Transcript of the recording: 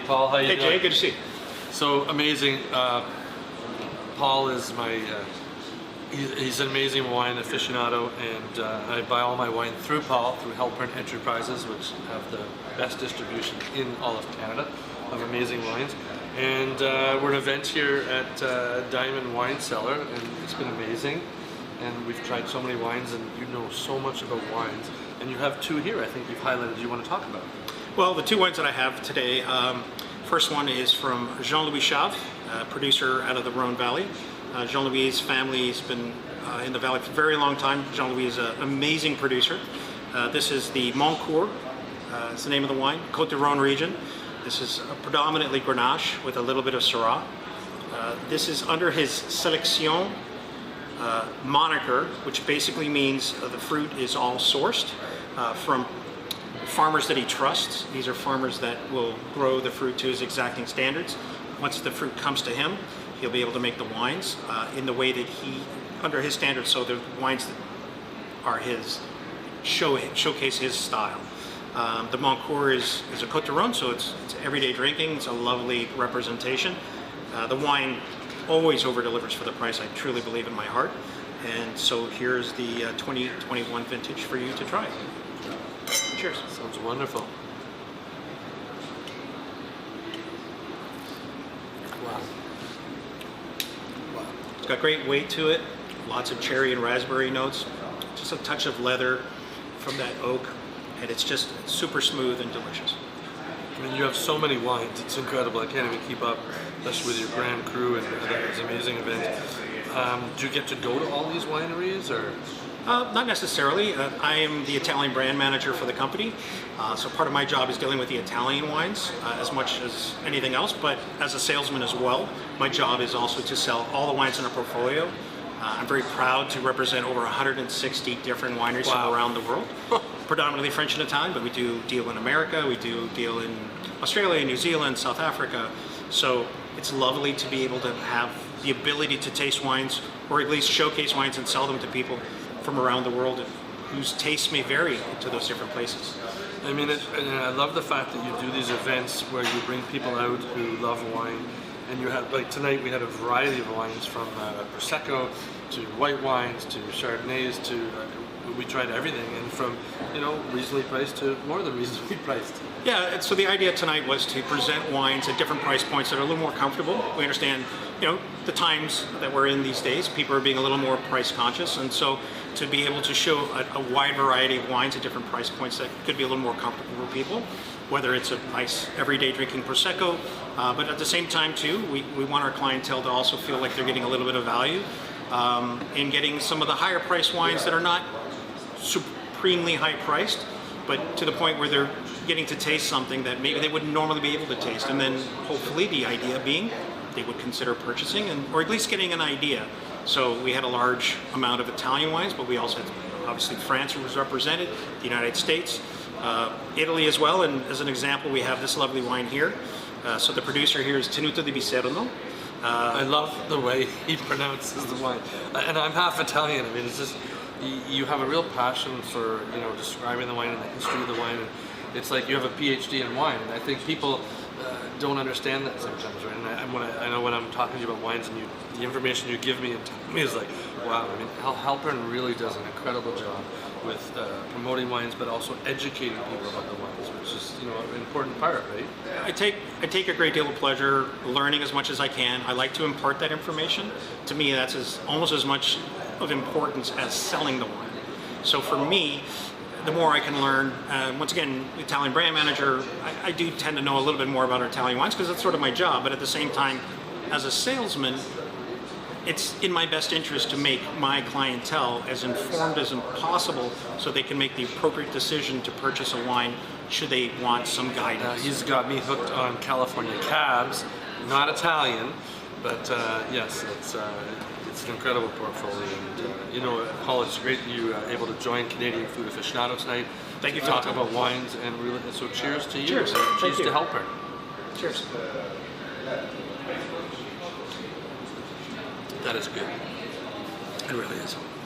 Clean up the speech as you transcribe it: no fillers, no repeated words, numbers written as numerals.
Paul. How you doing? Hey, Jay. Good to see you. So amazing. Paul is my, he's an amazing wine aficionado, and I buy all my wine through Paul, through Halpern Enterprises, which have the best distribution in all of Canada of amazing wines. And we're at an event here at Diamond Wine Cellar, and it's been amazing. And we've tried so many wines, and you know so much about wines. And you have two here, I think you've highlighted you want to talk about. Well, the two wines that I have today, first one is from Jean-Louis Chave, producer out of the Rhone Valley. Jean-Louis' family has been in the valley for a very long time. Jean-Louis is an amazing producer. This is the Montcourt, it's the name of the wine, Côte de Rhone region. This is predominantly Grenache with a little bit of Syrah. This is under his Sélection moniker, which basically means the fruit is all sourced from farmers that he trusts. These are farmers that will grow the fruit to his exacting standards. Once the fruit comes to him, he'll be able to make the wines in the way that under his standards, so the wines that are his, showcase his style. The Montcourt is a Côte de Rhone, so it's everyday drinking. It's a lovely representation. The wine always over-delivers for the price. I truly believe in my heart. And so here's the 2021 vintage for you to try. Cheers. Sounds wonderful. Wow. Wow. It's got great weight to it. Lots of cherry and raspberry notes. Just a touch of leather from that oak. And it's just super smooth and delicious. I mean, you have so many wines, it's incredible. I can't even keep up, especially with your grand crew and that amazing event. Do you get to go to all these wineries, or? Not necessarily. I am the Italian brand manager for the company, so part of my job is dealing with the Italian wines as much as anything else, but as a salesman as well, my job is also to sell all the wines in our portfolio. I'm very proud to represent over 160 different wineries from around the world, predominantly French and Italian, but we do deal in America, we do deal in Australia, New Zealand, South Africa. So it's lovely to be able to have the ability to taste wines, or at least showcase wines and sell them to people from around the world whose tastes may vary to those different places. I mean, and I love the fact that you do these events where you bring people out who love wine, and you have, like tonight we had a variety of wines from Prosecco to white wines to Chardonnays to, we tried everything, and from, you know, reasonably priced to more than reasonably priced. Yeah, so the idea tonight was to present wines at different price points that are a little more comfortable. We understand, you know, the times that we're in these days, people are being a little more price conscious, and so to be able to show a wide variety of wines at different price points that could be a little more comfortable for people, whether it's a nice everyday drinking Prosecco, but at the same time too, we want our clientele to also feel like they're getting a little bit of value in getting some of the higher priced wines that are not supremely high priced, but to the point where they're getting to taste something that maybe they wouldn't normally be able to taste, and then hopefully the idea being they would consider purchasing, or at least getting an idea. So we had a large amount of Italian wines, but we also had obviously France was represented, the United States, Italy as well, and as an example we have this lovely wine here. So the producer here is Tenuto di Biserno. I love the way he pronounces the wine, and I'm half Italian. I mean, it's just, you have a real passion for, you know, describing the wine and the history of the wine, and it's like you have a PhD in wine, and I think people don't understand that sometimes, right? And I know when I'm talking to you about wines, and the information you give me and tell me is like, wow. I mean, Halpern really does an incredible job with promoting wines, but also educating people about the wines, which is, you know, an important part, right? I take a great deal of pleasure learning as much as I can. I like to impart that information. To me, that's almost as much of importance as selling the wine. So for me, the more I can learn, once again, Italian brand manager, I do tend to know a little bit more about our Italian wines because that's sort of my job, but at the same time, as a salesman, it's in my best interest to make my clientele as informed as possible so they can make the appropriate decision to purchase a wine should they want some guidance. He's got me hooked on California cabs, not Italian, but yes, it's an incredible portfolio. And, you know, Paul, it's great that you able to join Canadian Food Aficionado tonight. Thank you for talk about wines, and really, so cheers to you. Cheers. Cheers to Halpern. Cheers. That is good. It really is.